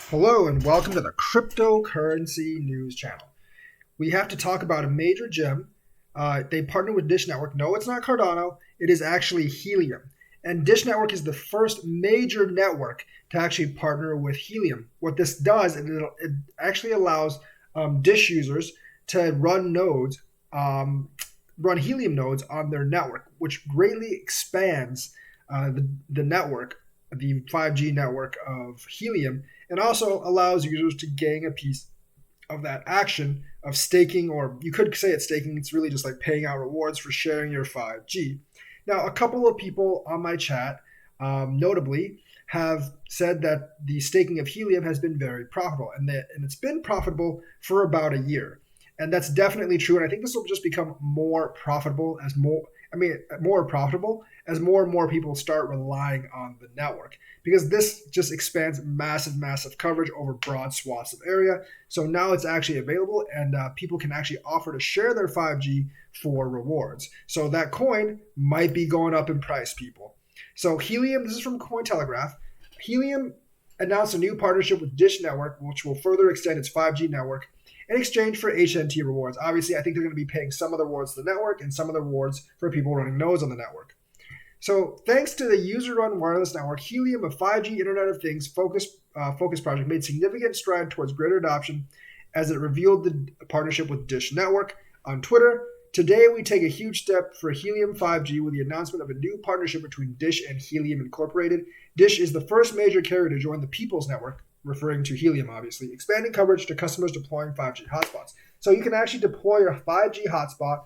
Hello and welcome to the Cryptocurrency News Channel. We have to talk about a major gem. They partnered with Dish Network. No, it's not Cardano. It is actually Helium. And Dish Network is the first major network to actually partner with Helium. What this does, it actually allows Dish users to run Helium nodes on their network, which greatly expands the network, the 5G network of Helium, and also allows users to gain a piece of that action of staking, or you could say it's staking. It's really just like paying out rewards for sharing your 5G. Now, a couple of people on my chat, notably, have said that the staking of Helium has been very profitable, and it's been profitable for about a year. And that's definitely true. And I think this will just become more profitable more profitable as more and more people start relying on the network, because this just expands massive coverage over broad swaths of area. So now it's actually available, and people can actually offer to share their 5G for rewards. So that coin might be going up in price, people. So Helium, this is from Cointelegraph. Helium announced a new partnership with Dish Network, which will further extend its 5G network in exchange for HNT rewards. Obviously, I think they're going to be paying some of the rewards to the network and some of the rewards for people running nodes on the network. So thanks to the user-run wireless network, Helium, a 5G Internet of Things focus project, made significant stride towards greater adoption as it revealed the partnership with Dish Network on Twitter. Today, we take a huge step for Helium 5G with the announcement of a new partnership between Dish and Helium Incorporated. Dish is the first major carrier to join the People's Network, referring to Helium, obviously, expanding coverage to customers deploying 5G hotspots. So you can actually deploy your 5G hotspot,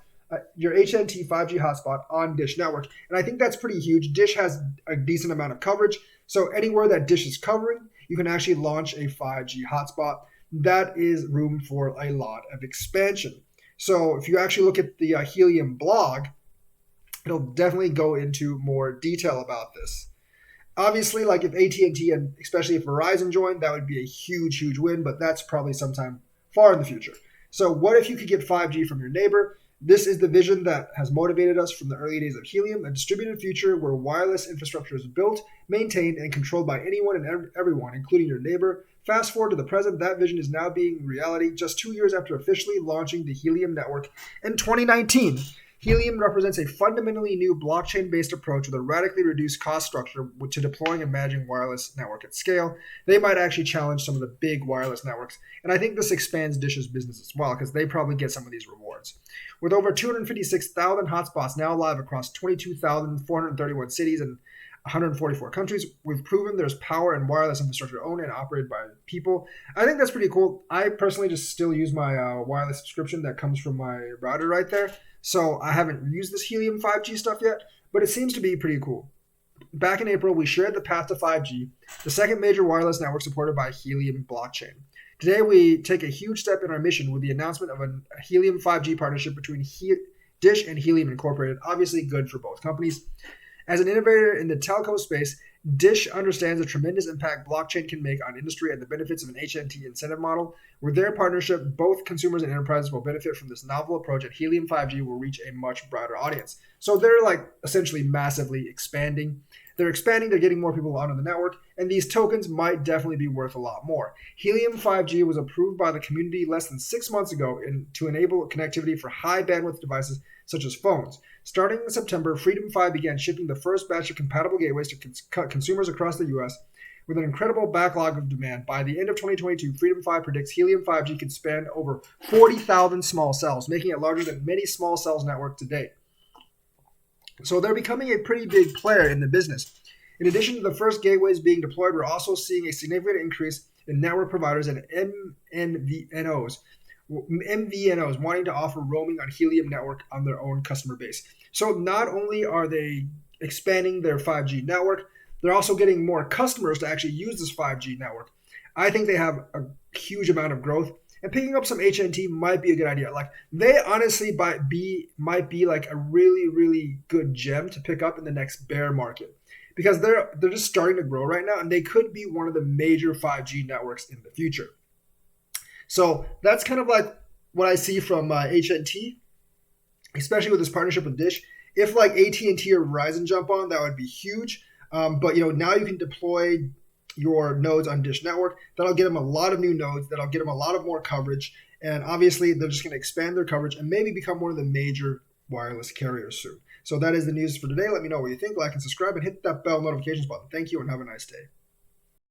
your HNT 5G hotspot on Dish Network. And I think that's pretty huge. Dish has a decent amount of coverage. So anywhere that Dish is covering, you can actually launch a 5G hotspot. That is room for a lot of expansion. So if you actually look at the Helium blog, it'll definitely go into more detail about this. Obviously, like if AT&T and especially if Verizon joined, that would be a huge win, but that's probably sometime far in the future. So what if you could get 5G from your neighbor? This is the vision that has motivated us from the early days of Helium, a distributed future where wireless infrastructure is built, maintained, and controlled by anyone and everyone, including your neighbor. Fast forward to the present, that vision is now being reality just 2 years after officially launching the Helium network in 2019. Helium represents a fundamentally new blockchain-based approach with a radically reduced cost structure to deploying and managing wireless network at scale. They might actually challenge some of the big wireless networks, and I think this expands Dish's business as well, because they probably get some of these rewards. With over 256,000 hotspots now live across 22,431 cities and 144 countries, we've proven there's power in wireless infrastructure owned and operated by people. I think that's pretty cool. I personally just still use my wireless subscription that comes from my router right there. So I haven't used this Helium 5G stuff yet, but it seems to be pretty cool. Back in April, we shared the path to 5G, the second major wireless network supported by Helium blockchain. Today, we take a huge step in our mission with the announcement of a Helium 5G partnership between Dish and Helium Incorporated. Obviously good for both companies. As an innovator in the telco space, Dish understands the tremendous impact blockchain can make on industry and the benefits of an HNT incentive model. With their partnership, both consumers and enterprises will benefit from this novel approach, and Helium 5G will reach a much broader audience. So they're like essentially massively expanding. They're getting more people onto the network, and these tokens might definitely be worth a lot more. Helium 5G was approved by the community less than 6 months ago to enable connectivity for high bandwidth devices such as phones. Starting in September, Freedom 5 began shipping the first batch of compatible gateways to consumers across the U.S. with an incredible backlog of demand. By the end of 2022, Freedom 5 predicts Helium 5G could span over 40,000 small cells, making it larger than many small cells network to date. So they're becoming a pretty big player in the business. In addition to the first gateways being deployed, we're also seeing a significant increase in network providers and MVNOs wanting to offer roaming on Helium network on their own customer base. So not only are they expanding their 5G network, they're also getting more customers to actually use this 5G network. I think they have a huge amount of growth, and picking up some HNT might be a good idea. Like they honestly might be like a really good gem to pick up in the next bear market, because they're just starting to grow right now, and they could be one of the major 5G networks in the future. So that's kind of like what I see from HNT, especially with this partnership with Dish. If like AT&T or Verizon jump on, that would be huge. But now you can deploy your nodes on Dish Network. That'll get them a lot of new nodes. That'll get them a lot of more coverage. And obviously, they're just going to expand their coverage and maybe become one of the major wireless carriers soon. So that is the news for today. Let me know what you think. Like and subscribe and hit that bell notifications button. Thank you and have a nice day.